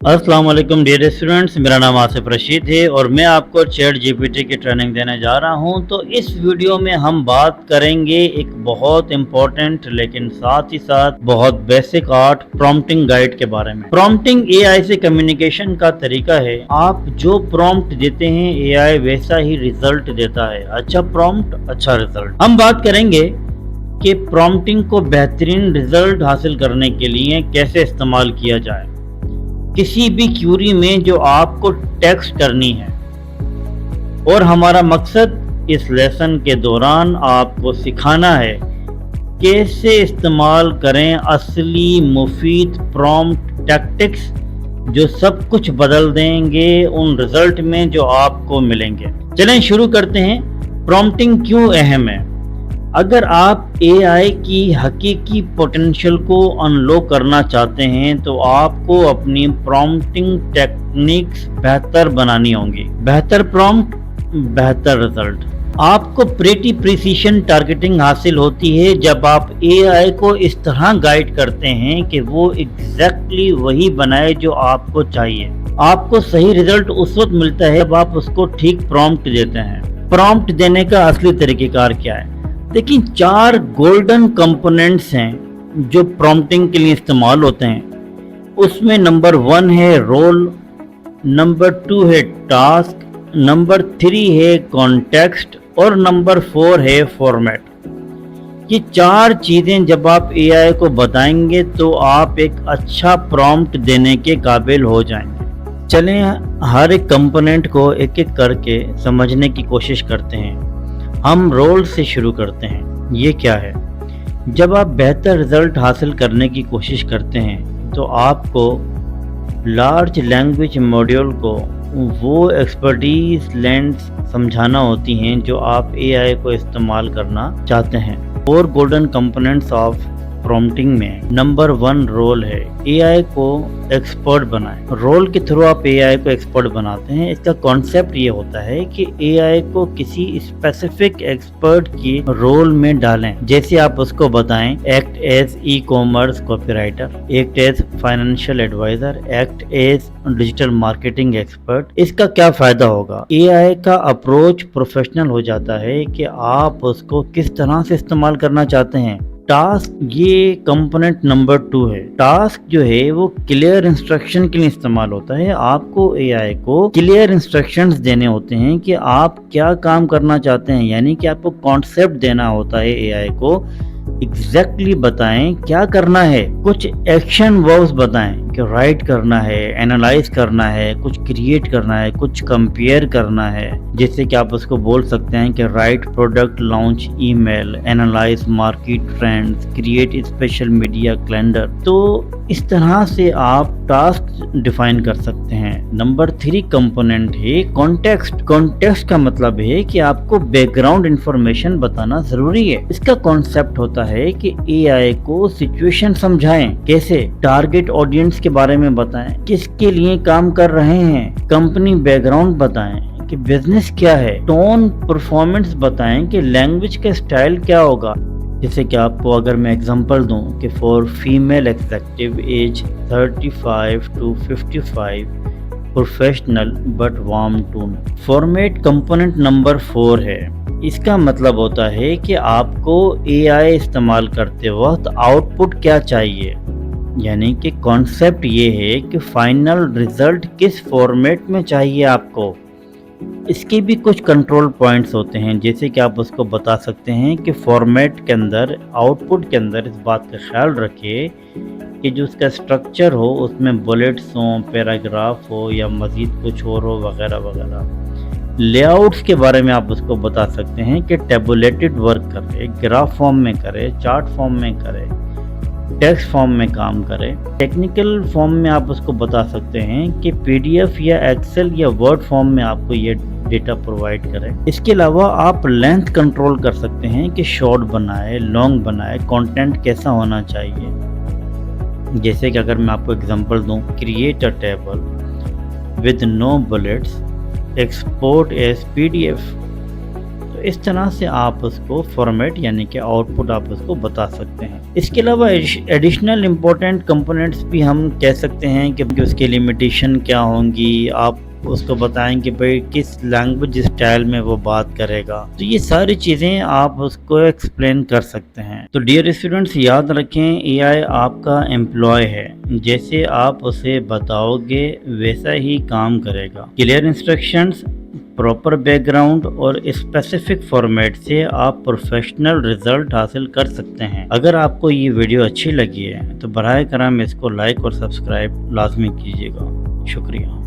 अस्सलाम वालेकुम dear students, मेरा नाम आसिफ रशीद है और मैं आपको चैट जीपीटी की ट्रेनिंग देने जा रहा हूं। तो इस वीडियो में हम बात करेंगे एक बहुत इम्पोर्टेंट लेकिन साथ ही साथ बहुत बेसिक आर्ट प्रॉम्प्टिंग गाइड के बारे में। प्रॉम्प्टिंग एआई से कम्युनिकेशन का तरीका है। आप जो प्रॉम्प्ट देते हैं एआई वैसा ही रिजल्ट देता है। अच्छा प्रॉम्प्ट अच्छा रिजल्ट। हम बात करेंगे कि प्रॉम्प्टिंग को बेहतरीन रिजल्ट हासिल करने के लिए कैसे इस्तेमाल किया जाए। किसी भी क्यूरी में जो आपको टेक्स्ट करनी है, और हमारा मकसद इस लेसन के दौरान आपको सिखाना है कैसे इस्तेमाल करें असली मुफीद प्रॉम्प्ट टैक्टिक्स जो सब कुछ बदल देंगे उन रिजल्ट में जो आपको मिलेंगे। चलें शुरू करते हैं। प्रॉम्प्टिंग क्यों अहम है? अगर आप एआई की हकीकी पोटेंशियल को अनलॉक करना चाहते हैं तो आपको अपनी प्रॉम्प्टिंग टेक्निक्स बेहतर बनानी होंगी। बेहतर प्रॉम्प्ट बेहतर रिजल्ट। आपको प्रीटी प्रिसीशन टारगेटिंग हासिल होती है जब आप एआई को इस तरह गाइड करते हैं कि वो एग्जैक्टली वही बनाए जो आपको चाहिए। आपको सही रिजल्ट उस वक्त मिलता है जब आप उसको ठीक प्रॉम्प्ट देते हैं। प्रॉम्प्ट देने का असली तरीक़ेकार क्या है? देखिए, 4 गोल्डन कंपोनेंट्स हैं जो प्रॉम्प्टिंग के लिए इस्तेमाल होते हैं। उसमें नंबर 1 है रोल, नंबर 2 है टास्क, नंबर 3 है कॉन्टेक्स्ट और नंबर 4 है फॉर्मेट। ये 4 चीज़ें जब आप एआई को बताएंगे तो आप एक अच्छा प्रॉम्प्ट देने के काबिल हो जाएंगे। चलें हर एक कंपोनेंट को एक एक करके समझने की कोशिश करते हैं। हम रोल से शुरू करते हैं। ये क्या है? जब आप बेहतर रिजल्ट हासिल करने की कोशिश करते हैं तो आपको लार्ज लैंग्वेज मॉड्यूल को वो एक्सपर्टीज लेंस समझाना होती हैं जो आप एआई को इस्तेमाल करना चाहते हैं। 4 गोल्डन कंपोनेंट्स ऑफ प्रॉम्प्टिंग में नंबर 1 रोल है। एआई को एक्सपर्ट बनाएं। रोल के थ्रू आप एआई को एक्सपर्ट बनाते हैं। इसका कॉन्सेप्ट ये होता है कि एआई को किसी स्पेसिफिक एक्सपर्ट की रोल में डालें। जैसे आप उसको बताएं act as e commerce copywriter, act as financial advisor, act as digital marketing expert. इसका क्या फायदा होगा? एआई का अप्रोच प्रोफेशनल हो जाता है कि आप उसको किस तरह से इस्तेमाल करना चाहते हैं। टास्क, ये कंपोनेंट नंबर 2 है। टास्क जो है वो क्लियर इंस्ट्रक्शन के लिए इस्तेमाल होता है। आपको एआई को क्लियर इंस्ट्रक्शंस देने होते हैं कि आप क्या काम करना चाहते हैं, यानी कि आपको कॉन्सेप्ट देना होता है एआई को। एग्जैक्टली बताएं क्या करना है। कुछ एक्शन वर्ब्स बताएं कि राइट करना है, एनालाइज करना है, कुछ क्रिएट करना है, कुछ कंपेयर करना है। जैसे कि आप उसको बोल सकते हैं कि right product launch email, analyse market trends, create special media calendar. तो इस तरह से आप टास्क डिफाइन कर सकते हैं। नंबर 3 कंपोनेंट है कॉन्टेक्स्ट। कॉन्टेक्स्ट का मतलब है कि आपको बैकग्राउंड इंफॉर्मेशन बताना जरूरी है। इसका कॉन्सेप्ट होता है कि एआई को सिचुएशन समझाएं। कैसे? टारगेट ऑडियंस के बारे में बताएं, किसके लिए काम कर रहे हैं, कंपनी बैकग्राउंड बताएं कि बिजनेस क्या है, टोन परफॉर्मेंस बताएं कि लैंग्वेज का स्टाइल क्या होगा। जैसे कि आपको अगर मैं एग्जांपल दूं कि for female executive age 35 to 55, professional but warm tone. Format component number 4 है। इसका मतलब होता है कि आपको एआई इस्तेमाल करते वक्त आउटपुट क्या चाहिए, यानी कि कॉन्सेप्ट ये है कि फाइनल रिजल्ट किस फॉर्मेट में चाहिए आपको। इसके भी कुछ कंट्रोल पॉइंट्स होते हैं। जैसे कि आप उसको बता सकते हैं कि फॉर्मेट के अंदर, आउटपुट के अंदर इस बात का ख्याल रखिए कि जो उसका स्ट्रक्चर हो उसमें बुलेट्स हों, पैराग्राफ हो या मज़ीद कुछ और हो वगैरह वगैरह। लेआउट्स के बारे में आप उसको बता सकते हैं कि टेबुलेटेड वर्क करे, ग्राफ फॉर्म में करे, चार्ट फॉर्म में करे, टेक्स्ट फॉर्म में काम करे। टेक्निकल फॉर्म में आप उसको बता सकते हैं कि पीडीएफ या एक्सेल या वर्ड फॉर्म में आपको ये डेटा प्रोवाइड करें। इसके अलावा आप लेंथ कंट्रोल कर सकते हैं कि शॉर्ट बनाए, लॉन्ग बनाए, कंटेंट कैसा होना चाहिए। जैसे कि अगर मैं आपको एग्जांपल दूं, create a table with no bullets, export as PDF. तो इस तरह से आप उसको फॉर्मेट यानी कि आउटपुट आप उसको बता सकते हैं। इसके अलावा एडिशनल इम्पोर्टेंट कंपोनेंट्स भी हम कह सकते हैं कि उसकी लिमिटेशन क्या होंगी, आप उसको बताएं कि भाई किस लैंग्वेज स्टाइल में वो बात करेगा। तो ये सारी चीज़ें आप उसको एक्सप्लेन कर सकते हैं। तो डियर स्टूडेंट्स, याद रखें एआई आपका एम्प्लॉय है, जैसे आप उसे बताओगे वैसा ही काम करेगा। क्लियर इंस्ट्रक्शंस, प्रॉपर बैकग्राउंड और स्पेसिफिक फॉर्मेट से आप प्रोफेशनल रिजल्ट हासिल कर सकते हैं। अगर आपको ये वीडियो अच्छी लगी है तो बराए करम इसको लाइक और सब्सक्राइब लाजमी कीजिएगा। शुक्रिया।